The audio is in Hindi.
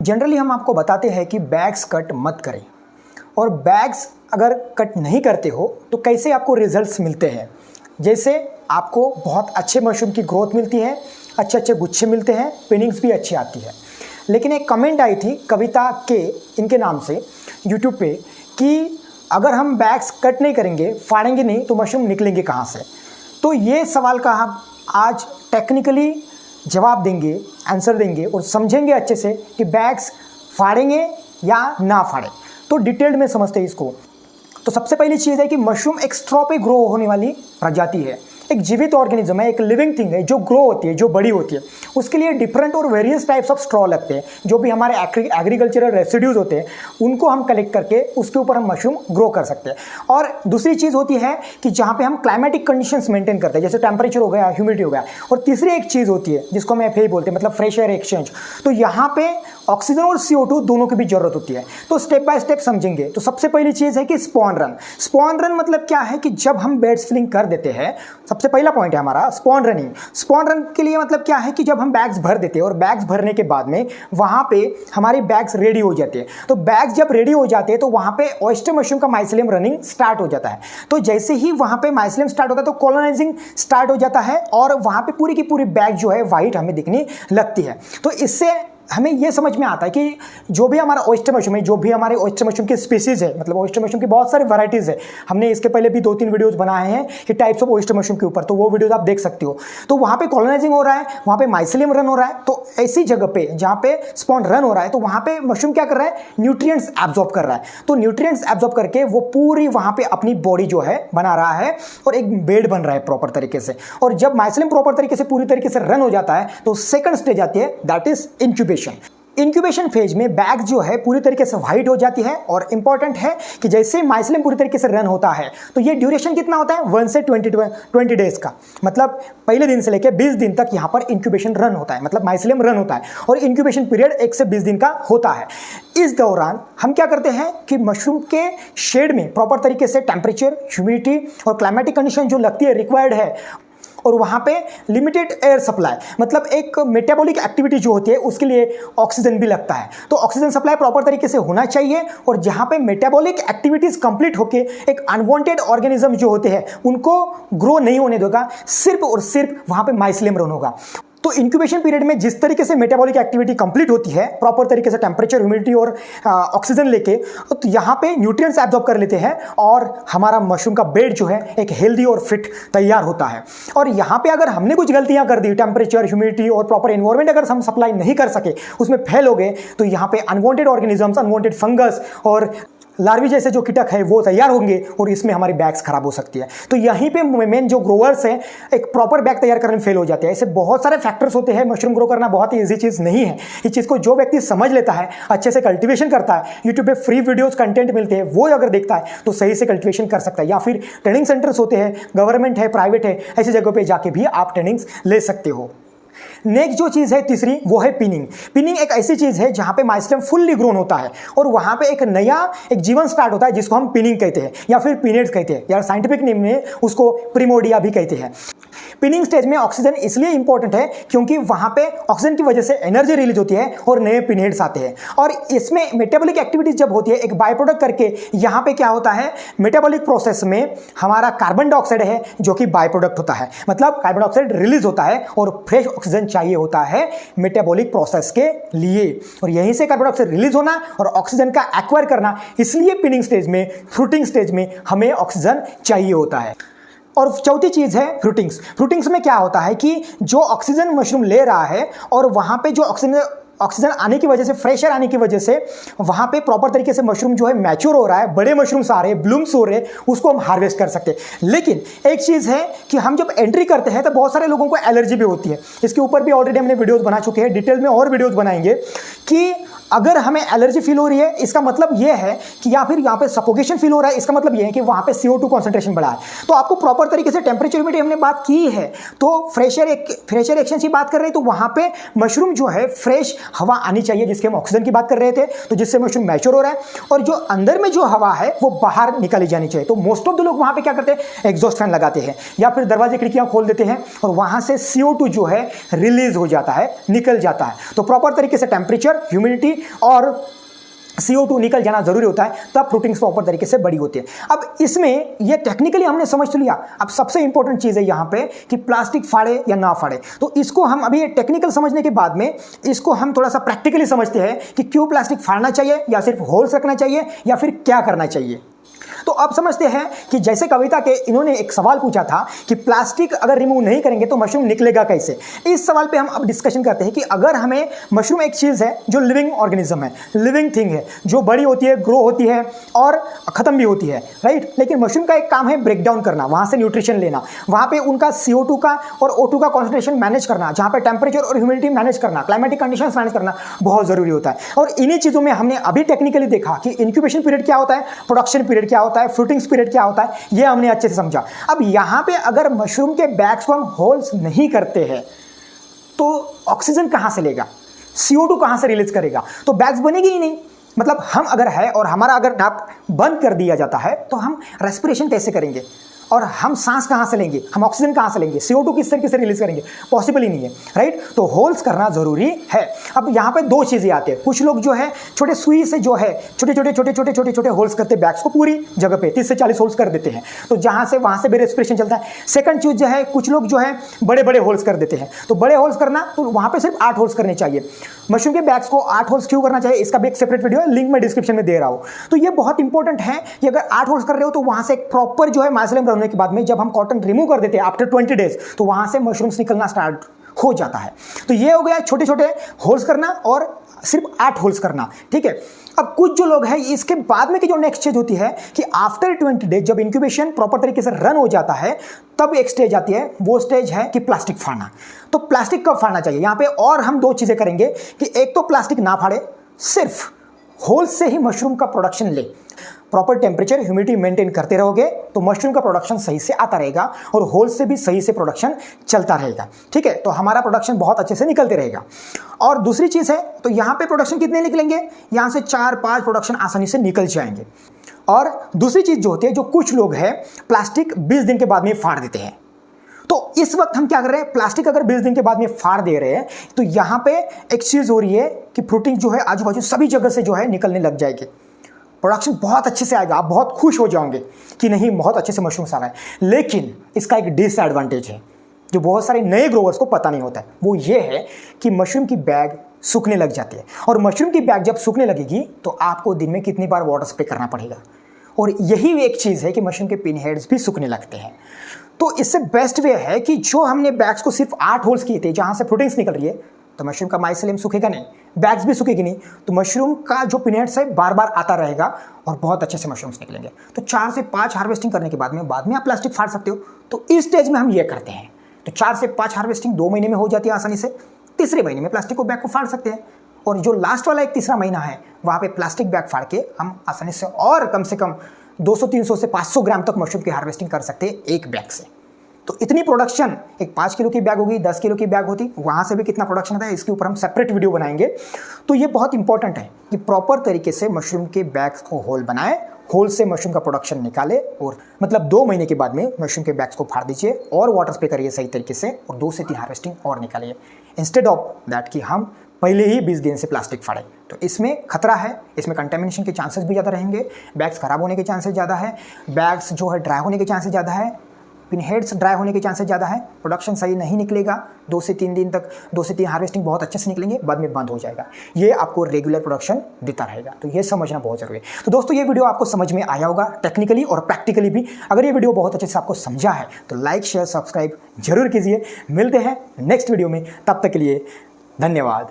जनरली हम आपको बताते हैं कि बैग्स कट मत करें, और बैग्स अगर कट नहीं करते हो तो कैसे आपको रिजल्ट्स मिलते हैं। जैसे आपको बहुत अच्छे मशरूम की ग्रोथ मिलती है, अच्छे अच्छे गुच्छे मिलते हैं, पिनिंग्स भी अच्छी आती है। लेकिन एक कमेंट आई थी कविता के इनके नाम से यूट्यूब पे कि अगर हम बैग्स कट नहीं करेंगे, फाड़ेंगे नहीं, तो मशरूम निकलेंगे कहाँ से। तो ये सवाल का हम आज टेक्निकली जवाब देंगे, आंसर देंगे और समझेंगे अच्छे से कि बैग्स फाड़ेंगे या ना फाड़ें। तो डिटेल्ड में समझते हैं इसको। तो सबसे पहली चीज़ है कि मशरूम एक स्ट्रॉ पे ग्रो होने वाली प्रजाति है, एक जीवित ऑर्गेनिज्म है, एक लिविंग थिंग है जो ग्रो होती है, जो बड़ी होती है। उसके लिए डिफरेंट और वेरियस टाइप्स ऑफ स्ट्रॉ लगते हैं। जो भी हमारे एग्रीकल्चरल रेसिड्यूज होते हैं उनको हम कलेक्ट करके उसके ऊपर हम मशरूम ग्रो कर सकते हैं। और दूसरी चीज़ होती है कि जहाँ पे हम क्लाइमेटिक कंडीशंस मेंटेन करते हैं, जैसे टेम्परेचर हो गया, ह्यूमिडिटी हो गया। और तीसरी एक चीज़ होती है जिसको हम FAE बोलते हैं, मतलब फ्रेश एयर एक्सचेंज। तो यहाँ पे ऑक्सीजन और CO2 दोनों की भी जरूरत होती है। तो स्टेप बाय स्टेप समझेंगे। तो सबसे पहली चीज़ है कि स्पॉन रन। स्पॉन रन मतलब क्या है कि जब हम बेड्स फिलिंग कर देते हैं, सबसे पहला पॉइंट है हमारा स्पॉन रनिंग। स्पॉन रन के लिए मतलब क्या है कि जब हम बैग्स भर देते हैं और बैग्स भरने के बाद में वहाँ पे हमारे बैग्स रेडी हो जाते हैं। तो बैग्स जब रेडी हो जाते हैं तो वहाँ पे ऑयस्टर मशरूम का माइसेलियम रनिंग स्टार्ट हो जाता है। तो जैसे ही वहाँ पे माइसेलियम स्टार्ट होता है तो कॉलोनाइजिंग स्टार्ट हो जाता है और वहाँ पे पूरी की पूरी बैग जो है वाइट हमें दिखने लगती है। तो इससे हमें ये समझ में आता है कि जो भी हमारा ऑयस्टर मशरूम है, जो भी हमारे ऑयस्टर मशरूम की स्पीसीज है, मतलब ऑयस्टर मशरूम की बहुत सारी वैराइटीज़ है। हमने इसके पहले भी 2-3 वीडियोस बनाए हैं कि टाइप्स ऑफ ऑयस्टर मशरूम के ऊपर, तो वो वीडियोस आप देख सकते हो। तो वहाँ पे कॉलोनाइजिंग हो रहा है, वहाँ पे माइसेलियम रन हो रहा है। तो ऐसी जगह पे जहाँ पे स्पॉन रन हो रहा है तो वहाँ पे मशरूम क्या कर रहा है, न्यूट्रिएंट्स एब्जॉर्ब कर रहा है। तो न्यूट्रिएंट्स एब्जॉर्ब करके वो पूरी वहाँ पे अपनी बॉडी जो है बना रहा है और एक बेड बन रहा है प्रॉपर तरीके से। और जब माइसेलियम प्रॉपर तरीके से पूरी तरीके से रन हो जाता है तो सेकंड स्टेज आती है, that is incubation. Incubation phase में बैग जो है पूरी तरीके से वाइट हो जाती है। और इंपॉर्टेंट है कि जैसे माइसेलियम पूरी तरीके से रन होता है तो ये ड्यूरेशन कितना होता है, 1 से 20 डेज का। मतलब पहले दिन से लेकर 20 दिन तक यहाँ पर इंक्यूबेशन रन होता है, मतलब माइसेलियम रन होता है। और इंक्यूबेशन पीरियड 1 से 20 दिन का होता है। इस दौरान हम क्या करते हैं कि मशरूम के शेड में प्रॉपर तरीके से टेम्परेचर, ह्यूमिडिटी और क्लाइमेटिक कंडीशन जो लगती है, रिक्वायर्ड है, और वहाँ पे लिमिटेड एयर सप्लाई, मतलब एक मेटाबॉलिक एक्टिविटी जो होती है उसके लिए ऑक्सीजन भी लगता है। तो ऑक्सीजन सप्लाई प्रॉपर तरीके से होना चाहिए। और जहाँ पे मेटाबॉलिक एक्टिविटीज कंप्लीट होके एक अनवांटेड ऑर्गेनिज्म जो होते हैं उनको ग्रो नहीं होने देगा, सिर्फ और सिर्फ वहाँ पे माइसेलियम रन होगा। तो इंक्यूबेशन पीरियड में जिस तरीके से मेटाबॉलिक एक्टिविटी कंप्लीट होती है, प्रॉपर तरीके से टेम्परेचर, ह्यूमिडिटी और ऑक्सीजन लेके, तो यहाँ पे न्यूट्रिएंट्स एब्जॉर्ब कर लेते हैं और हमारा मशरूम का बेड जो है एक हेल्दी और फिट तैयार होता है। और यहाँ पे अगर हमने कुछ गलतियां कर दी, टेम्परेचर, ह्यूमिडिटी और प्रॉपर एनवायरनमेंट अगर हम सप्लाई नहीं कर सके, उसमें फेल हो गए, तो यहाँ पे अनवांटेड ऑर्गेनिजम्स, अनवांटेड फंगस और लार्वी जैसे जो कीटक है वो तैयार होंगे और इसमें हमारी बैग्स खराब हो सकती है। तो यहीं पे मेन जो ग्रोवर्स हैं एक प्रॉपर बैग तैयार करने में फेल हो जाते हैं। ऐसे बहुत सारे फैक्टर्स होते हैं। मशरूम ग्रो करना बहुत ही ईजी चीज़ नहीं है। इस चीज़ को जो व्यक्ति समझ लेता है, अच्छे से कल्टीवेशन करता है, यूट्यूब पे फ्री वीडियोस कंटेंट मिलते हैं, वो अगर देखता है तो सही से कल्टीवेशन कर सकता है। या फिर ट्रेनिंग सेंटर्स होते हैं, गवर्नमेंट है, प्राइवेट है, ऐसी जगहों पर जाके भी आप ट्रेनिंग्स ले सकते हो। नेक्स्ट जो चीज़ है तीसरी, वो है पिनिंग। पिनिंग एक ऐसी चीज़ है जहाँ पे माइसेलियम फुल्ली ग्रोन होता है और वहाँ पे एक नया एक जीवन स्टार्ट होता है जिसको हम पिनिंग कहते हैं या फिर पिनेट्स कहते हैं, या साइंटिफिक नेम में उसको प्रिमोडिया भी कहते हैं। पिनिंग स्टेज में ऑक्सीजन इसलिए इंपॉर्टेंट है क्योंकि वहाँ पे ऑक्सीजन की वजह से एनर्जी रिलीज होती है और नए पिनेट्स आते हैं। और इसमें मेटाबॉलिक एक्टिविटीज जब होती है, एक बाय प्रोडक्ट करके यहाँ पे क्या होता है, मेटाबॉलिक प्रोसेस में हमारा कार्बन डाइऑक्साइड है जो कि बाय प्रोडक्ट होता है, मतलब कार्बन डाइऑक्साइड रिलीज होता है और फ्रेश ऑक्सीजन चाहिए होता है मेटाबॉलिक प्रोसेस के लिए। और यहीं से कार्बन डाइऑक्साइड रिलीज होना और ऑक्सीजन का एक्वायर करना, इसलिए पिनिंग स्टेज में, फ्रूटिंग स्टेज में हमें ऑक्सीजन चाहिए होता है। और चौथी चीज़ है फ्रूटिंग्स। फ्रूटिंग्स में क्या होता है कि जो ऑक्सीजन मशरूम ले रहा है और वहाँ पे जो ऑक्सीजन आने की वजह से, फ्रेश एयर आने की वजह से वहाँ पे प्रॉपर तरीके से मशरूम जो है मैच्योर हो रहा है, बड़े मशरूम्स आ रहे हैं, ब्लूम्स हो रहे हैं, उसको हम हार्वेस्ट कर सकते हैं। लेकिन एक चीज़ है कि हम जब एंट्री करते हैं तो बहुत सारे लोगों को एलर्जी भी होती है। इसके ऊपर भी ऑलरेडी हमने वीडियोज़ बना चुके हैं, डिटेल में और वीडियोज़ बनाएंगे कि अगर हमें एलर्जी फील हो रही है इसका मतलब यह है कि, या फिर यहाँ पे सफोकेशन फील हो रहा है, इसका मतलब यह है कि वहाँ पे CO2 कॉन्सेंट्रेशन बढ़ा है। तो आपको प्रॉपर तरीके से टेम्परेचर, ह्यूमिडिटी हमने बात की है, तो फ्रेश एयर एक्सचेंज की बात कर रहे हैं, तो वहाँ पे मशरूम जो है फ्रेश हवा आनी चाहिए, जिसके हम ऑक्सीजन की बात कर रहे थे, तो जिससे मशरूम मैच्योर हो रहा है। और जो अंदर में जो हवा है वो बाहर निकाली जानी चाहिए। तो मोस्ट ऑफ द लोग वहाँ पे क्या करते हैं, एग्जॉस्ट फैन लगाते हैं या फिर दरवाजे खिड़कियाँ खोल देते हैं और वहाँ से CO2 जो है रिलीज हो जाता है, निकल जाता है। तो प्रॉपर तरीके से टेम्परेचर, ह्यूमिडिटी और CO2 निकल जाना जरूरी होता है, तब फ्रूटिंग्स प्रॉपर तरीके से बड़ी होती है। अब इसमें ये टेक्निकली हमने समझ तो लिया। अब सबसे इंपॉर्टेंट चीज़ है यहाँ पे कि प्लास्टिक फाड़े या ना फाड़े। तो इसको हम अभी टेक्निकल समझने के बाद में इसको हम थोड़ा सा प्रैक्टिकली समझते हैं कि क्यों प्लास्टिक फाड़ना चाहिए या सिर्फ होल्स रखना चाहिए या फिर क्या करना चाहिए। तो अब समझते हैं कि जैसे कविता के इन्होंने एक सवाल पूछा था कि प्लास्टिक अगर रिमूव नहीं करेंगे तो मशरूम निकलेगा कैसे। इस सवाल पे हम अब डिस्कशन करते हैं कि अगर हमें मशरूम एक चीज़ है जो लिविंग ऑर्गेनिज्म है, लिविंग थिंग है, जो बड़ी होती है, ग्रो होती है और ख़त्म भी होती है, राइट। लेकिन मशरूम का एक काम है ब्रेक डाउन करना, वहाँ से न्यूट्रिशन लेना, वहाँ पर उनका CO2 का और O2 का कॉन्सेंट्रेशन मैनेज करना, जहाँ पर टेम्परेचर और ह्यूमिडिटी मैनेज करना, क्लाइमेटिक कंडीशंस मैनेज करना बहुत ज़रूरी होता है। और इन्हीं चीज़ों में हमने अभी टेक्निकली देखा कि इंक्यूबेशन पीरियड क्या होता है, प्रोडक्शन पीरियड क्या होता है, फ्रूटिंग्स पीरियड क्या होता है, ये हमने अच्छे से समझा। अब यहां पे अगर मशरूम के बैग्स को हम होल्स नहीं करते हैं तो ऑक्सीजन कहां से लेगा, CO2 कहां से रिलीज करेगा, तो बैग्स बनेगी ही नहीं। मतलब हम अगर है और हमारा अगर नाक बंद कर दिया जाता है तो हम रेस्पिरेशन कैसे करेंगे और हम सांस कहाँ से लेंगे, हम ऑक्सीजन कहाँ से लेंगे, CO2 किस तरीके से रिलीज करेंगे, पॉसिबल ही नहीं है, राइट। तो होल्स करना जरूरी है। अब यहाँ पे दो चीज़ें आती है। कुछ लोग जो है छोटे सुई से जो है छोटे होल्स करते हैं, बैग्स को पूरी जगह पे 30 से 40 होल्स कर देते हैं, तो जहाँ से वहाँ से भी रेस्पिरेशन चलता है। सेकंड चीज़ जो है, कुछ लोग जो है बड़े बड़े होल्स कर देते हैं। तो बड़े होल्स करना तो वहाँ पर सिर्फ 8 होल्स करने चाहिए। मशरूम के बैग्स को 8 होल्स क्यों करना चाहिए, इसका भी एक सेपरेट वीडियो है, लिंक मैं डिस्क्रिप्शन में दे रहा हूँ। तो ये बहुत इंपॉर्टेंट है कि अगर 8 होल्स कर रहे हो तो वहाँ से एक प्रॉपर जो है माइसेलियम होने के बाद में जब हम कॉटन रिमूव कर देते हैं आफ्टर 20 डेज, तो वहां से मशरूम्स निकलना स्टार्ट हो जाता है। तो ये हो गया छोटे छोटे होल्स करना और सिर्फ 8 होल्स करना, ठीक है। अब कुछ जो लोग हैं इसके बाद में की जो नेक्स्ट स्टेज होती है कि आफ्टर 20 डेज जब इंक्यूबेशन प्रॉपर तरीके से रन हो जाता है तब एक स्टेज आती है, वो स्टेज है कि प्लास्टिक फाड़ना। तो प्लास्टिक कब फाड़ना चाहिए, यहाँ पे और हम दो चीजें करेंगे कि एक तो प्लास्टिक ना फाड़े, सिर्फ होल्स से ही मशरूम का प्रोडक्शन ले। प्रॉपर टेम्परेचर ह्यूमिडिटी मेंटेन करते रहोगे तो मशरूम का प्रोडक्शन सही से आता रहेगा और होल से भी सही से प्रोडक्शन चलता रहेगा, ठीक है। तो हमारा प्रोडक्शन बहुत अच्छे से निकलते रहेगा। और दूसरी चीज़ है, तो यहाँ पे प्रोडक्शन कितने निकलेंगे, यहाँ से 4-5 प्रोडक्शन आसानी से निकल जाएंगे। और दूसरी चीज़ जो होती है, जो कुछ लोग हैं प्लास्टिक 20 दिन के बाद में फाड़ देते हैं। तो इस वक्त हम क्या कर रहे हैं, प्लास्टिक अगर 20 दिन के बाद में फाड़ दे रहे हैं तो यहाँ पे एक चीज़ हो रही है कि फ्रूटिंग जो है आजू बाजू सभी जगह से जो है निकलने लग जाएगी, प्रोडक्शन बहुत अच्छे से आएगा, आप बहुत खुश हो जाओगे कि नहीं बहुत अच्छे से मशरूम्स आ रहा है। लेकिन इसका एक डिसएडवांटेज है जो बहुत सारे नए ग्रोवर्स को पता नहीं होता है, वो ये है कि मशरूम की बैग सूखने लग जाती है। और मशरूम की बैग जब सूखने लगेगी तो आपको दिन में कितनी बार वाटर स्प्रे करना पड़ेगा। और यही एक चीज़ है कि मशरूम के पिन हेड्स भी सूखने लगते हैं। तो इससे बेस्ट वे है कि जो हमने बैग्स को सिर्फ 8 होल्स किए थे जहाँ से फ्रूटिंग्स निकल रही है, तो मशरूम का माइसेलियम सूखेगा नहीं, बैग्स भी सूखेगी नहीं, तो मशरूम का जो पिनहेड्स है बार बार आता रहेगा और बहुत अच्छे से मशरूम्स निकलेंगे। तो 4 से 5 हार्वेस्टिंग करने के बाद में आप प्लास्टिक फाड़ सकते हो। तो इस स्टेज में हम ये करते हैं। तो 4 से 5 हार्वेस्टिंग 2 महीने में हो जाती है आसानी से। तीसरे महीने में प्लास्टिक को बैग को फाड़ सकते हैं। और जो लास्ट वाला एक तीसरा महीना है वहाँ पे प्लास्टिक बैग फाड़ के हम आसानी से और कम से कम 200-300 से 500 ग्राम तक मशरूम की हार्वेस्टिंग कर सकते हैं एक बैग से। तो इतनी प्रोडक्शन, एक 5 किलो की बैग होगी, 10 किलो की बैग होती, वहाँ से भी कितना प्रोडक्शन आता है इसके ऊपर हम सेपरेट वीडियो बनाएंगे। तो ये बहुत इंपॉर्टेंट है कि प्रॉपर तरीके से मशरूम के बैग्स को होल बनाए, होल से मशरूम का प्रोडक्शन निकाले और मतलब 2 महीने के बाद में मशरूम के बैग्स को फाड़ दीजिए और वाटर स्प्रे करिए सही तरीके से और 2 से 3 हार्वेस्टिंग और निकालिए, इंस्टेड ऑफ दैट कि हम पहले ही 20 दिन से प्लास्टिक फाड़े। तो इसमें खतरा है, इसमें कंटेमिनेशन के चांसेस भी ज़्यादा रहेंगे, बैग्स खराब होने के चांसेस ज़्यादा है, बैग्स जो है ड्राई होने के चांसेस ज़्यादा है, पिन हेड्स ड्राई होने के चांसेस ज़्यादा है, प्रोडक्शन सही नहीं निकलेगा, 2 से 3 दिन तक 2 से 3 हार्वेस्टिंग बहुत अच्छे से निकलेंगे, बाद में बंद हो जाएगा। ये आपको रेगुलर प्रोडक्शन देता रहेगा। तो ये समझना बहुत जरूरी है। तो दोस्तों ये वीडियो आपको समझ में आया होगा टेक्निकली और प्रैक्टिकली भी। अगर ये वीडियो बहुत अच्छे से आपको समझा है तो लाइक शेयर सब्सक्राइब जरूर कीजिए। मिलते हैं नेक्स्ट वीडियो में, तब तक के लिए धन्यवाद।